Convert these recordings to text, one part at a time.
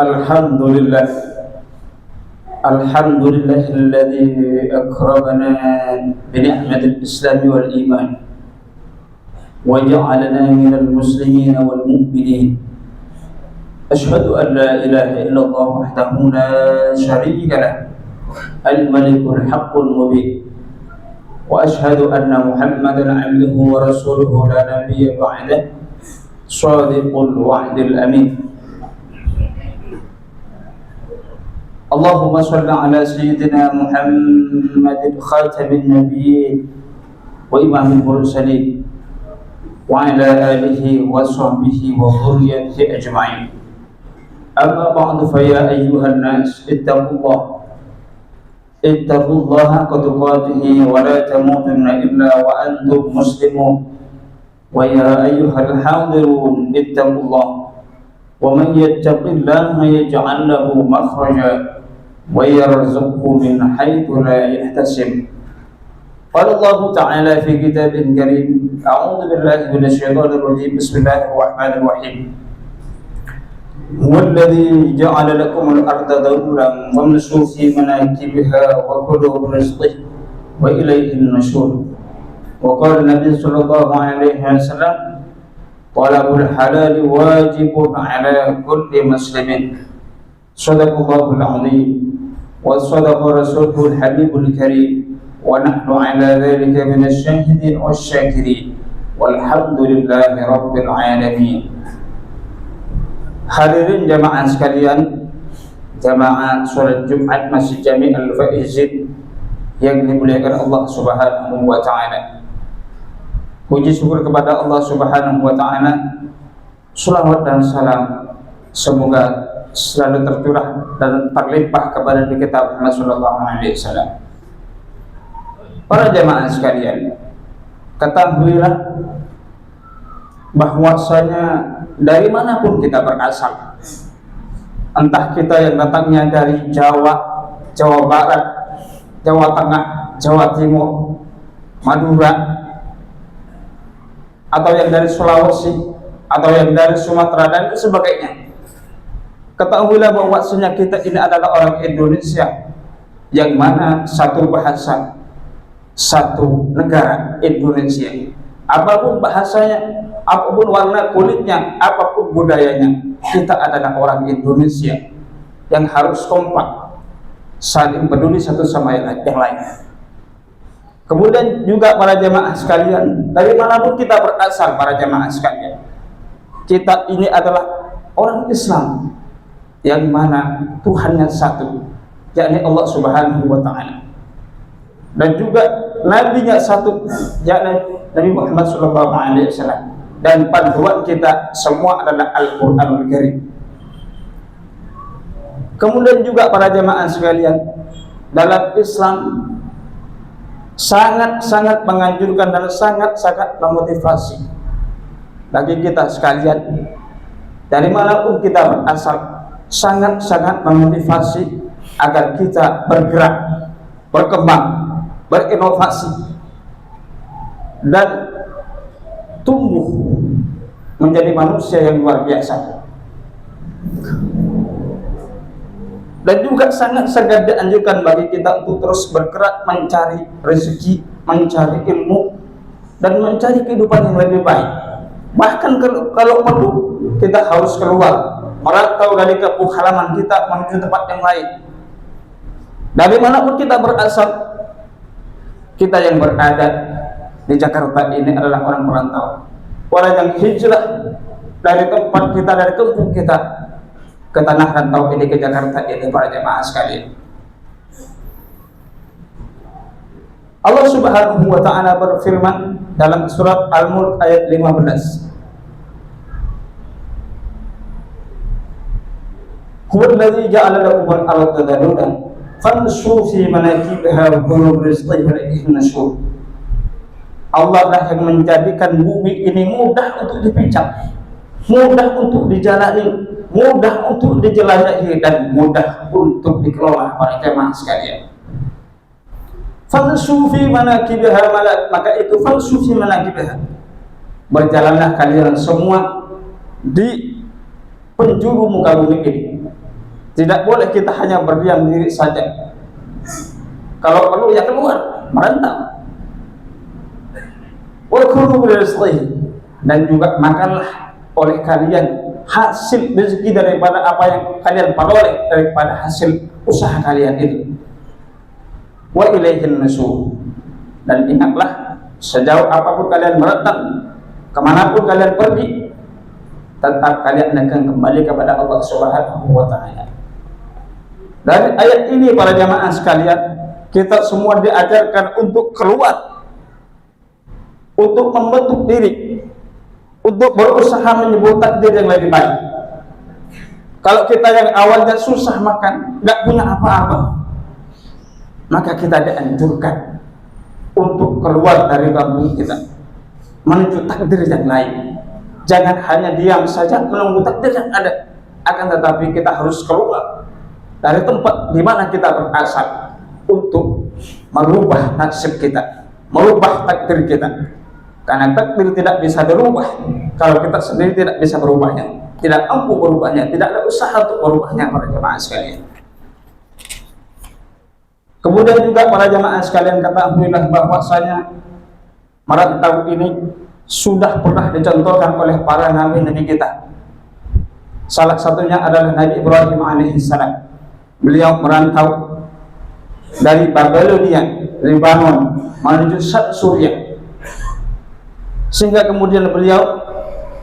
Alhamdulillah, alhamdulillahilladzi akramana bi ni'matil Islam wal iman wa ja'alana minal muslimin wal mu'minin. Asyhadu an la ilaha illallah wahdahu la syarika lah, al-malikul haqqul mubin. Wa asyhadu anna Muhammadan 'abduhu wa rasuluhu la nabiyya ba'dahu, shadiqul wa'dil amin. Allahumma shalli ala sayyidina Muhammadin khatamin nabiyyin wa imamil mursalin wa ala alihi wa sahbihi wa dhurriyyatihi ajma'in. Amma ba'du, fa ya ayyuhan nas ittaqullaha haqqa tuqatih wa la tamutunna illa wa antum muslimun. Wa ya ayyuhal hadirun ittaqullaha wa man yattaqillaha yaj'al lahu makhraja wa yarzuqhu min haitsu la yahtasib. Qala Allah Ta'ala fi kitabihil karim, a'udzu billahi minasy syaithanir rajim. Bismillahirrahmanirrahim. Huwallazi ja'ala lakumul arda dhalulan famshu fi manakibiha wa kulu min rizqihi wa ilayhin nushur. Wa qala Nabi sallallahu alaihi wasallam, talabul halal wajibun ala kulli muslimin. Shadaqallahul 'azim wa sadaqa rasulul habibul karim wa nahnu ala dhalika minasy syahidin wasyakirin walhamdulillahi rabbil alamin. Hadirin jamaah sekalian, jamaah salat Jumat Masjid Jami' Al-Faizin yang dimuliakan Allah Subhanahu wa taala. Puji syukur kepada Allah Subhanahu wa taala. Selawat dan salam semoga selalu tercurah dan terlimpah kepada Nabi kita Muhammad sallallahu alaihi wasallam. Para jamaah sekalian, ketahuilah bahwasanya dari manapun kita berasal, entah kita yang datangnya dari Jawa, Jawa Barat, Jawa Tengah, Jawa Timur, Madura, atau yang dari Sulawesi, atau yang dari Sumatera dan sebagainya, ketahuilah bahwasanya kita ini adalah orang Indonesia, yang mana satu bahasa, satu negara, Indonesia. Apapun bahasanya, apapun warna kulitnya, apapun budayanya, kita adalah orang Indonesia yang harus kompak, saling peduli satu sama yang lain. Kemudian juga para jemaah sekalian, dari manapun kita berasal, para jemaah sekalian, kita ini adalah orang Islam yang mana Tuhannya satu, yakni Allah Subhanahu wa taala, dan juga nabinya satu, yakni Nabi Muhammad sallallahu alaihi wasallam, dan panduan kita semua adalah Al-Qur'anul Karim. Kemudian juga para jemaah sekalian, dalam Islam sangat-sangat menganjurkan dan sangat-sangat memotivasi bagi kita sekalian, dari manapun kita berasal, sangat-sangat memotivasi agar kita bergerak, berkembang, berinovasi, dan tumbuh menjadi manusia yang luar biasa. Dan juga sangat-sangat dianjurkan bagi kita untuk terus bergerak mencari rezeki, mencari ilmu, dan mencari kehidupan yang lebih baik. Bahkan kalau perlu, kita harus keluar, merantau dari kampung halaman kita menuju tempat yang lain. Dari manapun kita berasal, kita yang berada di Jakarta ini adalah orang perantau, orang yang hijrah dari tempat kita, dari kampung kita ke tanah rantau ini, ke Jakarta ini, para jemaah sekalian. Allah Subhanahu wa taala berfirman dalam surat Al-Mulk ayat 15, Huwallazi ja'ala lakumul arda dhalulan famshu fi manakibiha wa kulu min rizqihi wa ilayhin nushur. Allah lah yang menjadikan bumi ini mudah untuk dipijak, mudah untuk dijalani, mudah untuk dijelajahi, dan mudah untuk dikelola, para jemaah sekalian. Famsu fi manakibiha, maka itu famsu fi manakibiha, berjalanlah kalian semua di penjuru muka bumi ini. Tidak boleh kita hanya berdiam diri saja. Kalau perlu ya keluar, merantau. Wa kulu min rizqihi, dan juga makanlah oleh kalian hasil rezeki daripada apa yang kalian peroleh daripada hasil usaha kalian itu. Wa ilaihin nusyur, dan ingatlah sejauh apapun kalian meretap, kemanapun kalian pergi, tetap kalian akan kembali kepada Allah Subhanahu wa Ta'ala. Dari ayat ini para jamaah sekalian, kita semua diajarkan untuk keluar, untuk membentuk diri, untuk berusaha menyebut takdir yang lebih baik. Kalau kita yang awalnya susah makan, nggak punya apa-apa, maka kita dianjurkan untuk keluar dari kampung kita menuju takdir yang lain. Jangan hanya diam saja menunggu takdir yang ada, akan tetapi kita harus keluar dari tempat di mana kita berasal untuk merubah nasib kita, merubah takdir kita. Karena takdir tidak bisa berubah kalau kita sendiri tidak bisa berubahnya, tidak mampu berubahnya, tidak ada usaha untuk berubahnya para jemaah sekalian. Kemudian juga para jamaah sekalian, ketahuilah bahwasanya merantau ini sudah pernah dicontohkan oleh para nabi-nabi kita. Salah satunya adalah Nabi Ibrahim alaihissalam. Beliau merantau dari Babilonia, Lebanon menuju Suriah, sehingga kemudian beliau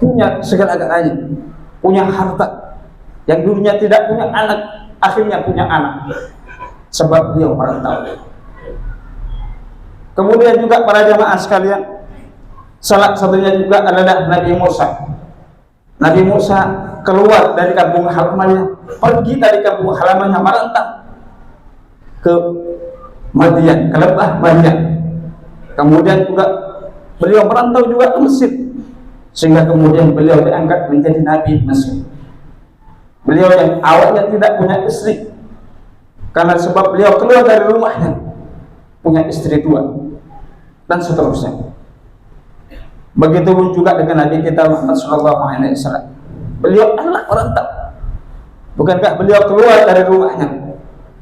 punya segala-galanya, punya harta. Yang dulunya tidak punya anak, akhirnya punya anak, sebab beliau merantau. Kemudian juga para jamaah sekalian, salah satunya juga adalah Nabi Musa. Nabi Musa keluar dari kampung halamannya, pergi dari kampung halamannya, merantau ke Madian, ke lembah Madian. Kemudian juga beliau merantau juga ke Mesir, sehingga kemudian beliau diangkat menjadi Nabi Mesir. Beliau yang awalnya tidak punya istri, karena sebab beliau keluar dari rumahnya, punya istri dua, dan seterusnya. Begitupun juga dengan Nabi kita Muhammad SAW. Beliau adalah merantau. Bukankah beliau keluar dari rumahnya,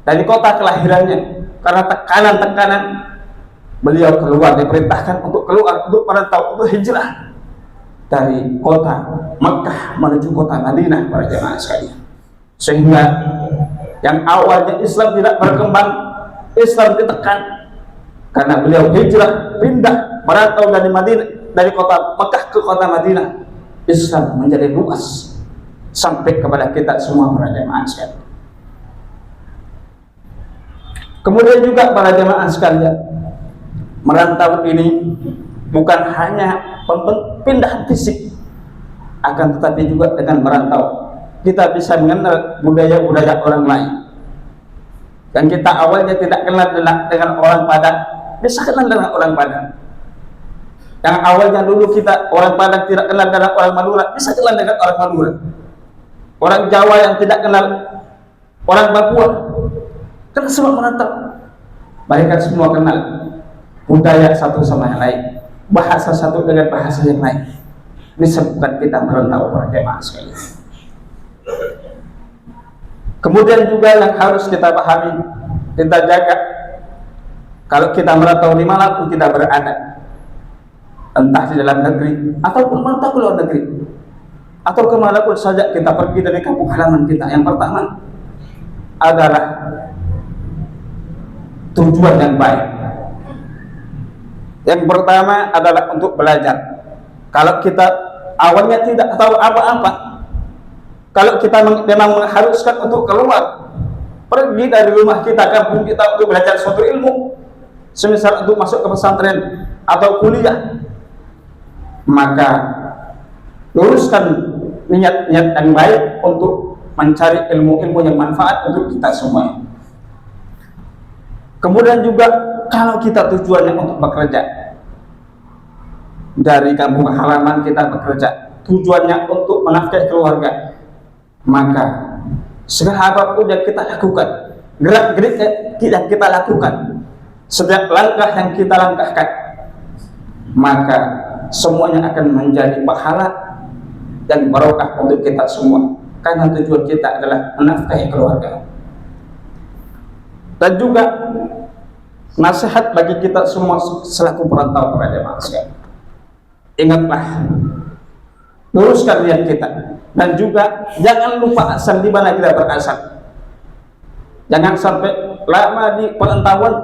dari kota kelahirannya, karena tekanan-tekanan, beliau keluar, diperintahkan untuk keluar, untuk merantau, untuk hijrah dari kota Makkah menuju kota Madinah para jemaah sekalian. Sehingga yang awalnya Islam tidak berkembang, Islam ditekan, karena beliau hijrah, pindah, merantau dari Madinah, dari kota Makkah ke kota Madinah. Islam menjadi luas sampai kepada kita semua para jemaah sekalian. Kemudian juga para jemaah sekalian, merantau ini bukan hanya pindahan fisik, akan tetapi juga dengan merantau kita bisa mengenal budaya-budaya orang lain. Dan kita awalnya tidak kenal dengan orang Padang, bisa kenal dengan orang Padang. Yang awalnya dulu kita orang Padang tidak kenal dengan orang Madura, bisa kenal dengan orang Madura. Orang Jawa yang tidak kenal orang Papua, karena semua merantau. Mereka semua kenal budaya satu sama yang lain, bahasa satu dengan bahasa yang lain. Disebutkan kita merantau para jemaah sekalian. Kemudian juga yang harus kita pahami, kita jaga, kalau kita merantau dimanapun kita berada, entah di dalam negeri ataupun merantau ke luar negeri, atau kemanapun saja kita pergi dari kampung halaman kita, yang pertama adalah tujuan yang baik. Yang pertama adalah untuk belajar. Kalau kita awalnya tidak tahu apa-apa, kalau kita memang mengharuskan untuk keluar, pergi dari rumah kita, kampung kita, untuk belajar suatu ilmu, semisal untuk masuk ke pesantren atau kuliah, maka luruskan niat-niat yang baik untuk mencari ilmu-ilmu yang manfaat untuk kita semua. Kemudian juga kalau kita tujuannya untuk bekerja, dari kampung halaman kita bekerja, tujuannya untuk menafkahi keluarga, maka segala apapun yang kita lakukan, gerak-gerik yang kita lakukan, Setiap langkah yang kita langkahkan, maka semuanya akan menjadi pahala dan barokah untuk kita semua, karena tujuan kita adalah menafkahi keluarga. Dan juga nasihat bagi kita semua selaku perantau para jemaah sekalian, ingatlah, luruskan niat kita, dan juga jangan lupa asal di mana kita berasal. Jangan sampai lama di perantauan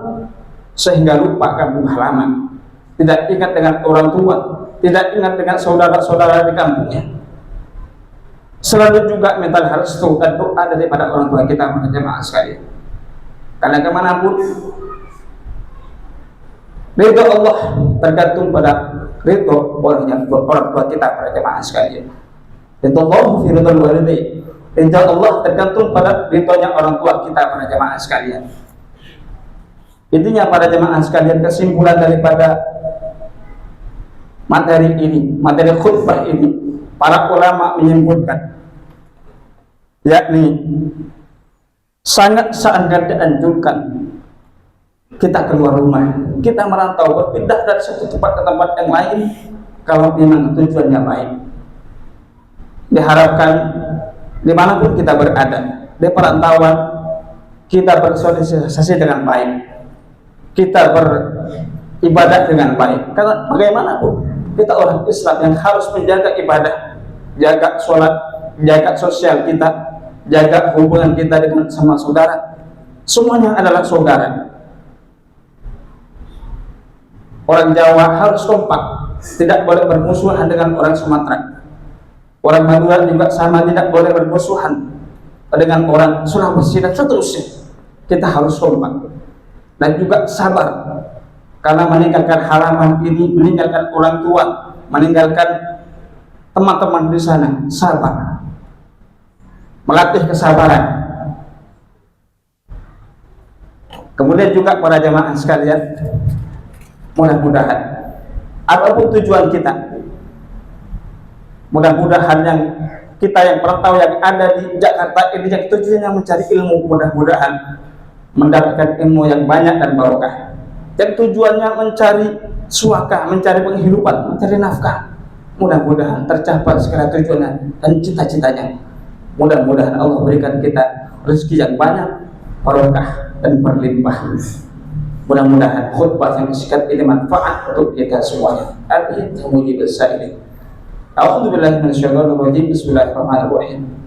sehingga lupa kampung halaman, tidak ingat dengan orang tua, tidak ingat dengan saudara-saudara di kampungnya. Selalu juga minta restu dan doa daripada orang tua kita para jemaah sekalian, karena kemanapun ridho Allah tergantung pada ridho orang tua kita para jemaah sekalian. Ridho Allah fi ridhol walidain, ridho Allah tergantung pada ridhonya orang tua kita para jemaah sekalian. Intinya para jemaah sekalian, kesimpulan daripada materi ini, materi khutbah ini, para ulama menyebutkan, yakni sangat dianjurkan kita keluar rumah, kita merantau, berpindah dari satu tempat ke tempat yang lain kalau memang tujuannya baik. Diharapkan dimanapun kita berada di perantauan, kita bersosialisasi dengan baik, kita beribadah dengan baik, karena bagaimanapun kita orang Islam yang harus menjaga ibadah, jaga sholat, jaga sosial kita, jaga hubungan kita dengan sama saudara. Semuanya adalah saudara. Orang Jawa harus kompak, tidak boleh bermusuhan dengan orang Sumatera. Orang Madura juga sama, tidak boleh bermusuhan dengan orang Sulawesi dan seterusnya. Kita harus kompak dan juga sabar, karena meninggalkan halaman ini, meninggalkan orang tua, meninggalkan teman-teman di sana, sabar, melatih kesabaran. Kemudian juga para jemaah sekalian, mudah-mudahan apapun tujuan kita, mudah-mudahan yang kita yang perantau yang ada di Jakarta ini yang tujuannya mencari ilmu, mudah-mudahan mendapatkan ilmu yang banyak dan barokah. Dan tujuannya mencari suaka, mencari penghidupan, mencari nafkah, mudah-mudahan tercapai segala tujuannya dan cita-citanya. Mudah-mudahan Allah berikan kita rezeki yang banyak, barokah dan berlimpah. Mudah-mudahan khutbah yang singkat ini manfaat untuk kita semuanya. Amin. Bismillahirrahmanirrahim. Bismillahirrahmanirrahim.